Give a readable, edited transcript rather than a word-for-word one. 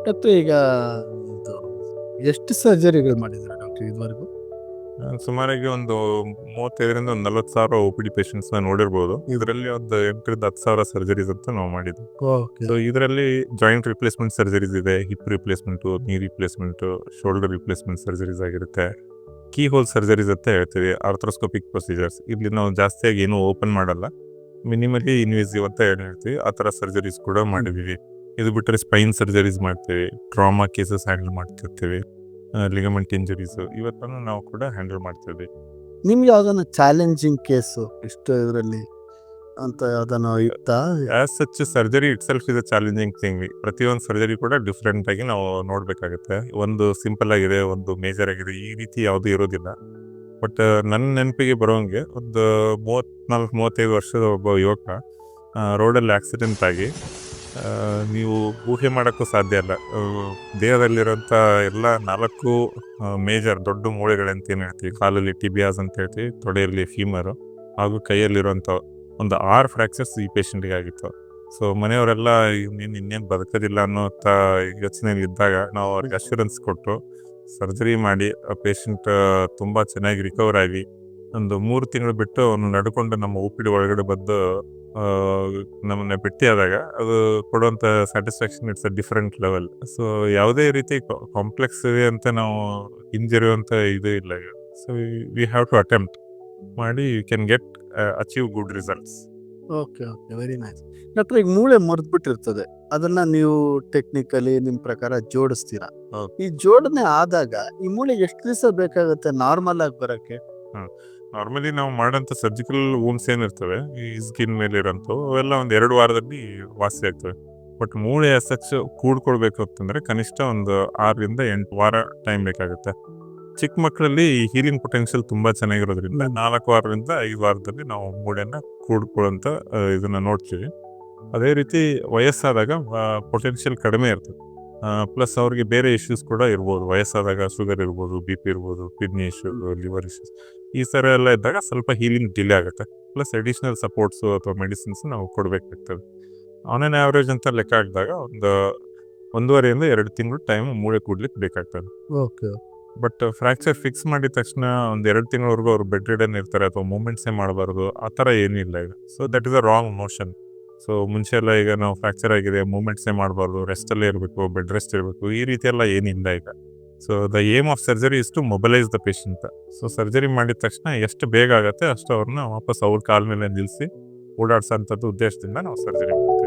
ಮತ್ತು ಈಗ ಇದು ಎಷ್ಟು ಸರ್ಜರಿಗಳು ಮಾಡಿದ್ದಾರೆ ಡಾಕ್ಟರ್ ಇದುವರೆಗೂ? ಸುಮಾರಾಗಿ ಒಂದು 35ರಿಂದ ಒಂದು 40,000 OPD ಪೇಷಂಟ್ಸ್‌ನ ನೋಡಿರ್ಬೋದು. ಇದರಲ್ಲಿ ಒಂದು 8,000-10,000 ಸರ್ಜರೀಸ್ ಅಂತ ನಾವು ಮಾಡಿದ್ವಿ. ಓಕೆ. ಸೊ ಇದರಲ್ಲಿ ಜಾಯಿಂಟ್ ರಿಪ್ಲೇಸ್ಮೆಂಟ್ ಸರ್ಜರೀಸ್ ಇದೆ, ಹಿಪ್ ರಿಪ್ಲೇಸ್ಮೆಂಟು, ನೀ ರಿಪ್ಲೇಸ್ಮೆಂಟು, ಶೋಲ್ಡರ್ ರಿಪ್ಲೇಸ್ಮೆಂಟ್ ಸರ್ಜರೀಸ್ ಆಗಿರುತ್ತೆ. ಕೀ ಹೋಲ್ ಸರ್ಜರೀಸ್ ಅಂತ ಹೇಳ್ತೀವಿ, ಆರ್ಥ್ರೋಸ್ಕೋಪಿಕ್ ಪ್ರೊಸೀಜರ್ಸ್. ಇಲ್ಲಿ ನಾವು ಜಾಸ್ತಿಯಾಗಿ ಏನೂ ಓಪನ್ ಮಾಡಲ್ಲ, ಮಿನಿಮಲಿ ಇನ್ವೇಸಿವ್ ಅಂತ ಹೇಳ್ತೀವಿ. ಆ ಥರ ಸರ್ಜರೀಸ್ ಕೂಡ ಮಾಡಿದ್ದೀವಿ. ಇದು ಬಿಟ್ಟರೆ ಸ್ಪೈನ್ ಸರ್ಜರೀಸ್ ಮಾಡ್ತೀವಿ, ಟ್ರಾಮಾ ಕೇಸಸ್ ಹ್ಯಾಂಡಲ್ ಮಾಡ್ತಿರ್ತೀವಿ, ಲಿಗಮೆಂಟ್ ಇಂಜರೀಸು ಇವತ್ತನ್ನು ನಾವು ಕೂಡ ಹ್ಯಾಂಡಲ್ ಮಾಡ್ತಿದ್ವಿ. ನಿಮ್ಗೆ ಯಾವ್ದಾನ ಚಾಲೆಂಜಿಂಗ್ ಕೇಸು ಇಷ್ಟು ಇದರಲ್ಲಿ ಅಂತ ಯಾವ್ದಾನ ಇತ್ತಾ? As such surgery it self is a challenging thing. ಪ್ರತಿಯೊಂದು ಸರ್ಜರಿ ಕೂಡ ಡಿಫ್ರೆಂಟ್ ಆಗಿ ನಾವು ನೋಡಬೇಕಾಗುತ್ತೆ. ಒಂದು ಸಿಂಪಲ್ ಆಗಿದೆ, ಒಂದು ಮೇಜರ್ ಆಗಿದೆ, ಈ ರೀತಿ ಯಾವುದೂ ಇರೋದಿಲ್ಲ. ಬಟ್ ನನ್ನ ನೆನಪಿಗೆ ಬರೋಂಗೆ ಒಂದು 34-35 ವರ್ಷದ ಒಬ್ಬ ಯುವಕ ರೋಡಲ್ಲಿ ಆಕ್ಸಿಡೆಂಟ್ ಆಗಿ, ನೀವು ಊಹೆ ಮಾಡೋಕ್ಕೂ ಸಾಧ್ಯ ಇಲ್ಲ, ದೇಹದಲ್ಲಿರೋಂಥ ಎಲ್ಲ 4 ಮೇಜರ್ ದೊಡ್ಡ ಮೂಳೆಗಳಂತ ಏನು ಹೇಳ್ತೀವಿ, ಕಾಲಲ್ಲಿ ಟಿಬಿಯಾಸ್ ಅಂತ ಹೇಳ್ತೀವಿ, ತೊಡೆಯಲ್ಲಿ ಫೀಮರು ಹಾಗೂ ಕೈಯಲ್ಲಿರುವಂಥ ಒಂದು 6 ಫ್ರ್ಯಾಕ್ಚರ್ಸ್ ಈ ಪೇಷಂಟಿಗೆ ಆಗಿತ್ತು. ಸೊ ಮನೆಯವರೆಲ್ಲ ಇನ್ನೇನು ಬದುಕೋದಿಲ್ಲ ಅನ್ನೋ ಯೋಚನೆಯಲ್ಲಿ ಇದ್ದಾಗ ನಾವು ಅವ್ರಿಗೆ ಅಶ್ಯೂರೆನ್ಸ್ ಕೊಟ್ಟು ಸರ್ಜರಿ ಮಾಡಿ ಆ ಪೇಷಂಟ್ ತುಂಬ ಚೆನ್ನಾಗಿ ರಿಕವರ್ ಆಗಿ ಒಂದು 3 ತಿಂಗಳು ಬಿಟ್ಟು ಅವನು ನಡ್ಕೊಂಡು ನಮ್ಮ OPD ಒಳಗಡೆ ಬಂದು ನಮ್ಮನ್ನ ಭೇಟಿಯಾದಾಗ ಅದು ಕೊಡುವಂಥ satisfaction it's a different level. So ಯಾವುದೇ ರೀತಿ ಕಾಂಪ್ಲೆಕ್ಸ್ ಇದೆ ಅಂತ ನಾವು ಹಿಂಜರಿಯುವಂಥ ಇದು ಇಲ್ಲ. So we have to attempt ಮಾಡಿ you can get achieve good results. Okay, very nice. Doctor, ಈಗ ಮೂಳೆ ಮುರಿದ್ಬಿಟ್ಟಿರ್ತದೆ, ಅದನ್ನ ನೀವು ಟೆಕ್ನಿಕಲಿ ನಿಮ್ಮ ಪ್ರಕಾರ ಜೋಡಿಸ್ತೀರಾ. ಈ ಜೋಡಣೆ ಆದಾಗ ಈ ಮೂಳೆ ಎಷ್ಟು ದಿವಸ ಬೇಕಾಗುತ್ತೆ ನಾರ್ಮಲ್ ಆಗಿ ಬರೋಕ್ಕೆ? ನಾರ್ಮಲಿ ನಾವು ಮಾಡೋಂಥ ಸರ್ಜಿಕಲ್ ವೂನ್ಸ್ ಏನಿರ್ತವೆ, ಈ ಸ್ಕಿನ್ ಮೇಲೆ ಇರೋಂಥವು ಅವೆಲ್ಲ ಒಂದು 2 ವಾರದಲ್ಲಿ ವಾಸಿ ಆಗ್ತವೆ. ಬಟ್ ಮೂಳೆ ಸಚ್ ಕೂಡ್ಕೊಳ್ಬೇಕು ಅಂತಂದರೆ ಕನಿಷ್ಠ ಒಂದು 6ರಿಂದ 8 ವಾರ ಟೈಮ್ ಬೇಕಾಗುತ್ತೆ. ಚಿಕ್ಕ ಮಕ್ಕಳಲ್ಲಿ ಈ ಹೀಲಿಂಗ್ ಪೊಟೆನ್ಷಿಯಲ್ ತುಂಬ ಚೆನ್ನಾಗಿರೋದ್ರಿಂದ 4 ವಾರದಿಂದ 5 ವಾರದಲ್ಲಿ ನಾವು ಮೂಳೆನ ಕೂಡ್ಕೊಳ್ಳೋಂಥ ಇದನ್ನು ನೋಡ್ತೀವಿ. ಅದೇ ರೀತಿ ವಯಸ್ಸಾದಾಗ ಪೊಟೆನ್ಷಿಯಲ್ ಕಡಿಮೆ ಇರ್ತದೆ. ಪ್ಲಸ್ ಅವ್ರಿಗೆ ಬೇರೆ ಇಶ್ಯೂಸ್ ಕೂಡ ಇರ್ಬೋದು. ವಯಸ್ಸಾದಾಗ ಶುಗರ್ ಇರ್ಬೋದು, BP ಇರ್ಬೋದು, ಕಿಡ್ನಿ ಇಶ್ಯೂ, ಲಿವರ್ ಇಶ್ಯೂಸ್, ಈ ಥರ ಎಲ್ಲ ಇದ್ದಾಗ ಸ್ವಲ್ಪ ಹೀಲಿಂಗ್ ಡಿಲೇ ಆಗುತ್ತೆ. ಪ್ಲಸ್ ಅಡಿಷ್ನಲ್ ಸಪೋರ್ಟ್ಸು ಅಥವಾ ಮೆಡಿಸಿನ್ಸ್ ನಾವು ಕೊಡಬೇಕಾಗ್ತದೆ. ಆನ್ ಆನ್ ಆವ್ರೇಜ್ ಅಂತ ಲೆಕ್ಕ ಹಾಕಿದಾಗ ಒಂದು 1.5ರಿಂದ 2 ತಿಂಗಳು ಟೈಮ್ ಮೂಳೆ ಕೂಡ್ಲಿಕ್ಕೆ ಬೇಕಾಗ್ತದೆ. ಓಕೆ. ಬಟ್ ಫ್ರ್ಯಾಕ್ಚರ್ ಫಿಕ್ಸ್ ಮಾಡಿದ ತಕ್ಷಣ ಒಂದು 2 ತಿಂಗಳವರೆಗೂ ಅವ್ರು ಬೆಡ್ ರಿಡನ್ ಇರ್ತಾರೆ ಅಥವಾ ಮೂಮೆಂಟ್ಸೇ ಮಾಡಬಾರ್ದು, ಆ ಥರ ಏನಿಲ್ಲ ಈಗ. So that is a wrong notion. So ಮುಂಚೆ ಎಲ್ಲ ಈಗ ನಾವು ಫ್ರ್ಯಾಕ್ಚರ್ ಆಗಿದೆ, ಮೂಮೆಂಟ್ಸೇ ಮಾಡಬಾರ್ದು, ರೆಸ್ಟಲ್ಲೇ ಇರಬೇಕು, ಬೆಡ್ ರೆಸ್ಟ್ ಇರಬೇಕು, ಈ ರೀತಿ ಎಲ್ಲ ಏನಿಲ್ಲ ಈಗ. So the aim of surgery is to mobilise the patient. So surgery ಮಾಡಿದ ತಕ್ಷಣ ಎಷ್ಟು ಬೇಗ ಆಗುತ್ತೆ ಅಷ್ಟು ಅವ್ರನ್ನ ವಾಪಸ್ ಅವ್ರ ಕಾಲ ಮೇಲೆ ನಿಲ್ಲಿಸಿ ಓಡಾಡ್ಸೋಂಥದ್ದು ಉದ್ದೇಶದಿಂದ ನಾವು ಸರ್ಜರಿ ಮಾಡ್ತೀವಿ.